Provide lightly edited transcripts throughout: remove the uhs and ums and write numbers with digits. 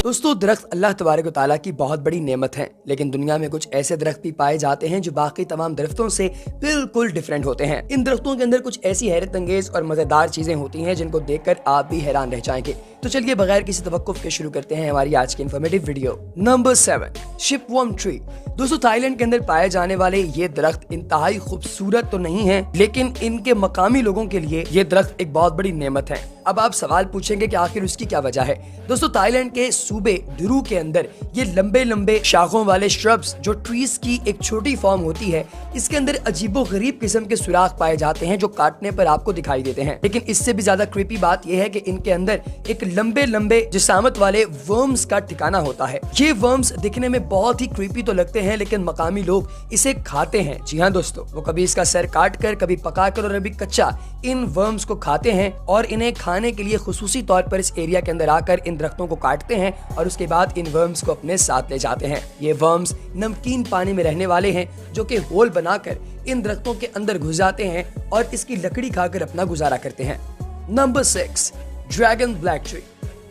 दोस्तों दरख्त अल्लाह तबारक व तआला की बहुत बड़ी नेमत है, लेकिन दुनिया में कुछ ऐसे दरख्त भी पाए जाते हैं जो बाकी तमाम दरख्तों से बिल्कुल डिफरेंट होते हैं। इन दरख्तों के अंदर कुछ ऐसी हैरत अंगेज और मजेदार चीजें होती हैं जिनको देखकर आप भी हैरान रह जाएंगे। तो चलिए बगैर किसी तवक्कुफ के शुरू करते हैं हमारी आज की informative video. Number 7, shipworm tree. दोस्तों थाईलैंड के अंदर पाए जाने वाले ये दरख्त इंतहाई खूबसूरत तो नहीं है, लेकिन इनके मकामी लोगों के लिए ये दरख्त एक बहुत बड़ी नेमत है। अब आप सवाल पूछेंगे कि आखिर उसकी क्या वजह है। दोस्तों थाईलैंड के सूबे ड्रू के अंदर ये लंबे लंबे शाखों वाले श्रब्स जो ट्रीज की एक छोटी फॉर्म होती है, इसके अंदर अजीबो गरीब किस्म के सुराख पाए जाते हैं जो काटने पर आपको दिखाई देते हैं। लेकिन इससे भी ज्यादा क्रीपी बात यह है कि इनके अंदर एक लंबे लंबे जिसामत वाले वर्म्स का ठिकाना होता है। ये वर्म्स दिखने में बहुत ही क्रीपी तो लगते हैं, लेकिन मकामी लोग इसे खाते हैं। जी हाँ दोस्तों, वो कभी इसका सर काट कर, कभी पका कर और अभी कच्चा इन वर्म्स को खाते हैं और इन्हें खाने के लिए खुसूसी तौर पर इस एरिया के अंदर आकर इन दरख्तों को काटते हैं और उसके बाद इन वर्म्स को अपने साथ ले जाते हैं। ये वर्म्स नमकीन पानी में रहने वाले हैं जो कि होल बनाकर इन दरख्तों के अंदर घुस जाते हैं और इसकी लकड़ी खाकर अपना गुजारा करते हैं। Number 6, dragon black tree.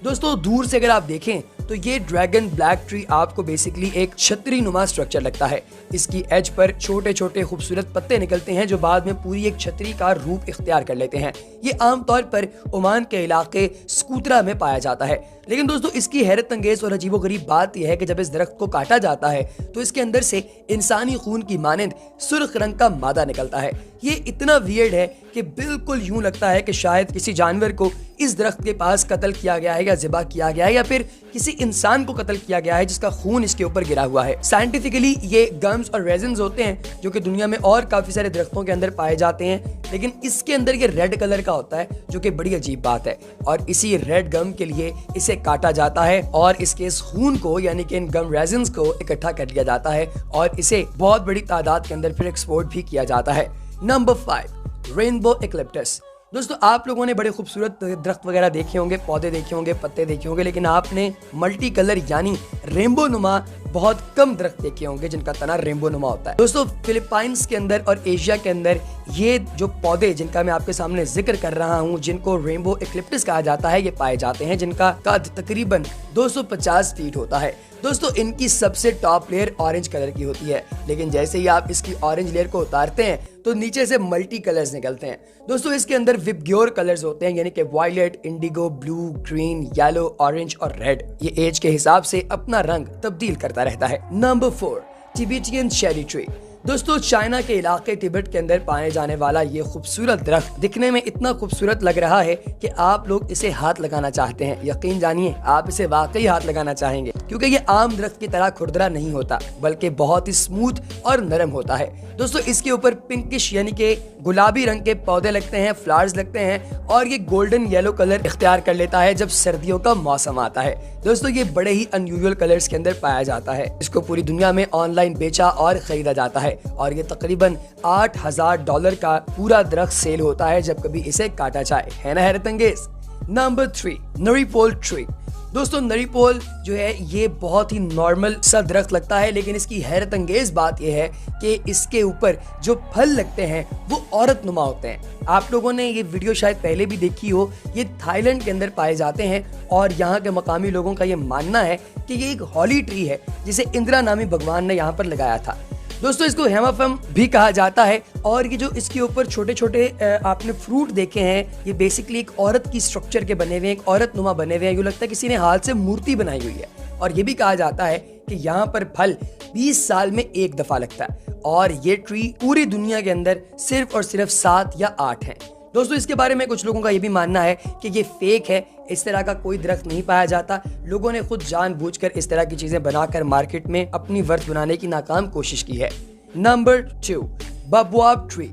दोस्तों दूर से अगर आप देखें तो ये ड्रैगन ब्लैक ट्री आपको बेसिकली एक छतरी नुमा स्ट्रक्चर लगता है। इसकी एज पर छोटे छोटे खूबसूरत पत्ते निकलते हैं जो बाद में पूरी एक छतरी का रूप इख्तियार कर लेते हैं। ये आमतौर पर ओमान के इलाके स्कूतरा में पाया जाता है। लेकिन दोस्तों इसकी हैरत अंगेज और अजीबो गरीब बात यह है कि जब इस दरख्त को काटा जाता है तो इसके अंदर से इंसानी खून की मानंद सुर्ख रंग का मादा निकलता है। ये इतना वियर्ड है कि बिल्कुल यूं लगता है कि शायद किसी जानवर को इस दरख्त के पास कत्ल किया गया है या ज़िबा किया गया है या फिर किसी इंसान को कत्ल किया गया है जिसका खून इसके ऊपर गिरा हुआ है। साइंटिफिकली ये गम्स और रेजिन्स होते हैं जो कि दुनिया में और काफी सारे दरख्तों के अंदर पाए जाते हैं, लेकिन इसके अंदर ये रेड कलर का होता है जो कि बड़ी अजीब बात है। और इसी रेड गम के लिए इसे काटा जाता है और इसके इस खून को यानी कि इन गम रेजिन्स को इकट्ठा कर लिया जाता है और इसे बहुत बड़ी तादाद के अंदर फिर एक्सपोर्ट भी किया जाता है। Number 5, rainbow eucalyptus. दोस्तों आप लोगों ने बड़े खूबसूरत दरख्त वगैरह देखे होंगे, पौधे देखे होंगे, पत्ते देखे होंगे, लेकिन आपने मल्टी कलर यानी रेनबो नुमा बहुत कम दरख्त देखे होंगे जिनका तना रेनबो नुमा होता है। दोस्तों फिलीपाइंस के अंदर और एशिया के अंदर ये जो पौधे जिनका मैं आपके सामने जिक्र कर रहा हूँ, जिनको रेनबो एक्लिप्टस कहा जाता है, ये पाए जाते हैं जिनका कद तकरीबन 250 फीट होता है। दोस्तों इनकी सबसे टॉप लेयर ऑरेंज कलर की होती है, लेकिन जैसे ही आप इसकी ऑरेंज लेयर को उतारते हैं तो नीचे से मल्टी कलर्स निकलते हैं। दोस्तों इसके अंदर विबग्योर कलर्स होते हैं यानी कि violet, indigo, blue, green, yellow, orange और रेड। ये एज के हिसाब से अपना रंग तब्दील करता रहता है। Number 4, Tibetan cherry tree. दोस्तों चाइना के इलाके तिब्बत के अंदर पाए जाने वाला ये खूबसूरत दरख्त दिखने में इतना खूबसूरत लग रहा है कि आप लोग इसे हाथ लगाना चाहते हैं। यकीन जानिए आप इसे वाकई हाथ लगाना चाहेंगे, क्योंकि ये आम दरख्त की तरह खुरदरा नहीं होता बल्कि बहुत ही स्मूथ और नरम होता है। दोस्तों इसके ऊपर पिंकिश यानी कि गुलाबी रंग के पौधे लगते हैं, फ्लावर्स लगते हैं और ये गोल्डन येलो कलर इख्तियार कर लेता है जब सर्दियों का मौसम आता है। दोस्तों ये बड़े ही अनयूजुअल कलर्स के अंदर पाया जाता है। इसको पूरी दुनिया में ऑनलाइन बेचा और खरीदा जाता है और ये तकरीबन $8,000 का पूरा दरख्त सेल होता है जब कभी इसे काटा जाए। है ना हैरत अंगेज। Number 3, नरीपोल tree. दोस्तों नरीपोल जो है ये बहुत ही नॉर्मल सा दरख्त लगता है, लेकिन इसकी हैरत अंगेज बात यह है कि इसके ऊपर जो फल लगते हैं वो औरत नुमा होते हैं। आप लोगों ने ये वीडियो शायद पहले भी देखी हो। ये थाईलैंड के अंदर पाए जाते हैं और यहाँ के मकामी लोगों का ये मानना है कि ये एक हॉली ट्री है जिसे इंदिरा नामी भगवान ने यहाँ पर लगाया था। दोस्तों इसको हेमाफम भी कहा जाता है और ये जो इसके ऊपर छोटे छोटे आपने फ्रूट देखे हैं, ये बेसिकली एक औरत की स्ट्रक्चर के बने हुए हैं, एक औरत नुमा बने हुए हैं। यूँ लगता है किसी ने हाथ से मूर्ति बनाई हुई है। और ये भी कहा जाता है कि यहाँ पर फल 20 साल में एक दफा लगता है और ये ट्री पूरी दुनिया के अंदर सिर्फ और सिर्फ 7 या 8 है। दोस्तों इसके बारे में कुछ लोगों का ये भी मानना है कि ये फेक है, इस तरह का कोई दरख्त नहीं पाया जाता। लोगों ने खुद जानबूझकर इस तरह की चीजें बनाकर मार्केट में अपनी वर्थ बनाने की नाकाम कोशिश की है। Number 2, baobab tree.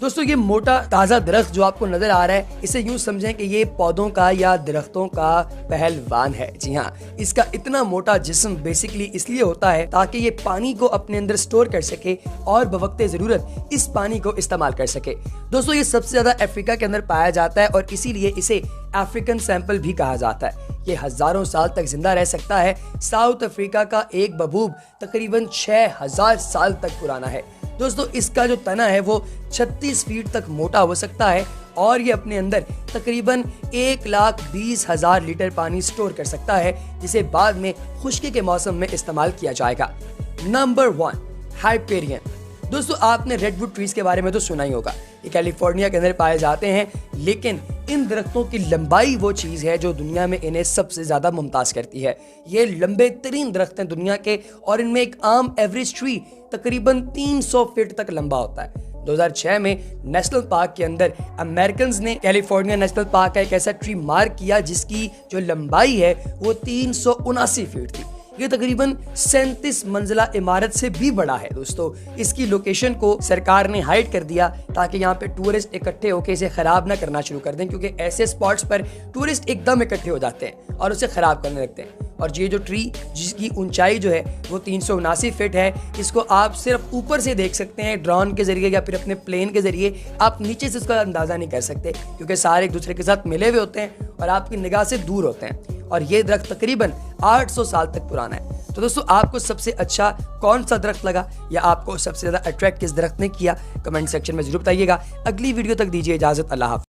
दोस्तों ये मोटा ताजा दरख्त जो आपको नजर आ रहा है, इसे यूं समझें कि ये पौधों का या दरख्तों का पहलवान है। जी हाँ, इसका इतना मोटा जिस्म बेसिकली इसलिए होता है ताकि ये पानी को अपने अंदर स्टोर कर सके और बवक्ते जरूरत इस पानी को इस्तेमाल कर सके। दोस्तों ये सबसे ज्यादा अफ्रीका के अंदर पाया जाता है और इसीलिए इसे अफ्रीकन सैंपल भी कहा जाता है। ये हजारों साल तक जिंदा रह सकता है। साउथ अफ्रीका का एक बबूब तकरीबन 6000 साल तक पुराना है। दोस्तों इसका जो तना है वो 36 फीट तक मोटा हो सकता है और ये अपने अंदर तकरीबन 1,20,000 लीटर पानी स्टोर कर सकता है, जिसे बाद में खुश्की के मौसम में इस्तेमाल किया जाएगा। Number 1, Hyperion. दोस्तों, आपने रेडवुड ट्रीज के बारे में तो सुना ही होगा। ये कैलिफोर्निया के अंदर पाए जाते हैं, लेकिन इन दरख्तों की लंबाई वो चीज़ है जो दुनिया में इन्हें सबसे ज़्यादा मुमताज करती है। ये लंबे तरीन दरख्त हैं दुनिया के, और इनमें एक आम एवरेज ट्री तकरीबन 300 फीट तक लंबा होता है। 2006 में नेशनल पार्क के अंदर अमेरिकन्स ने कैलिफोर्निया नेशनल पार्क का एक ऐसा ट्री मार्क किया जिसकी जो लंबाई है वो 379 फीट थी। ये तकरीबन 37 मंजिला इमारत से भी बड़ा है। दोस्तों, इसकी लोकेशन को सरकार ने हाइड कर दिया ताकि यहाँ पे टूरिस्ट इकट्ठे होकर इसे खराब ना करना शुरू कर दें, क्योंकि ऐसे स्पॉट्स पर टूरिस्ट एकदम इकट्ठे हो जाते हैं और उसे खराब करने लगते हैं। और ये जो ट्री जिसकी ऊंचाई जो है वो 379 फीट है, इसको आप सिर्फ ऊपर से देख सकते हैं ड्रोन के जरिए या फिर अपने प्लेन के जरिए। आप नीचे से इसका अंदाजा नहीं कर सकते क्योंकि सारे एक दूसरे के साथ मिले हुए होते हैं और आपकी निगाह से दूर होते हैं। और ये दरख्त तकरीबन 800 साल तक पुराना है। तो दोस्तों, आपको सबसे अच्छा कौन सा दरख्त लगा या आपको सबसे ज्यादा अट्रैक्ट किस दरख्त ने किया, कमेंट सेक्शन में जरूर बताइएगा। अगली वीडियो तक दीजिए इजाजत। अल्लाह हाफ़िज़।